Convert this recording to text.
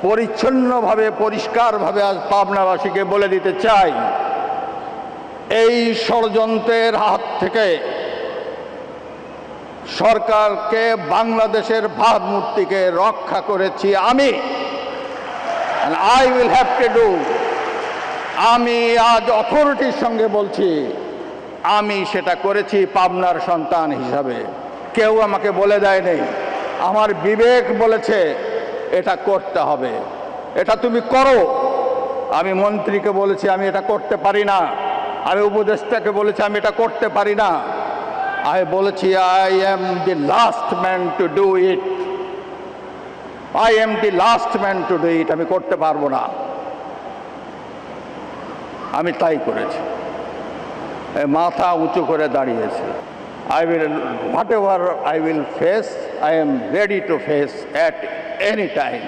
পরিচ্ছন্নভাবে পরিষ্কারভাবে আজ পাবনাবাসীকে বলে দিতে চাই, এই ষড়যন্ত্রের হাত থেকে সরকারকে, বাংলাদেশের ভাবমূর্তিকে রক্ষা করেছি আমি। I will have to do. আমি আজ অথরিটির সঙ্গে বলছি, আমি সেটা করেছি পাবনার সন্তান হিসাবে। কেউ আমাকে বলে দেয় নেই, আমার বিবেক বলেছে এটা করতে হবে, এটা তুমি করো। আমি মন্ত্রীকে বলেছি আমি এটা করতে পারি না, আমি উপদেষ্টাকে বলেছি আমি এটা করতে পারি না। আমি বলেছি I am the last man to do it, I am the last man to do it. আমি করতে পারবো না, আমি তাই করেছি। মাথা উঁচু করে দাঁড়িয়েছে। I will, whatever I will face, I am ready to face at any time.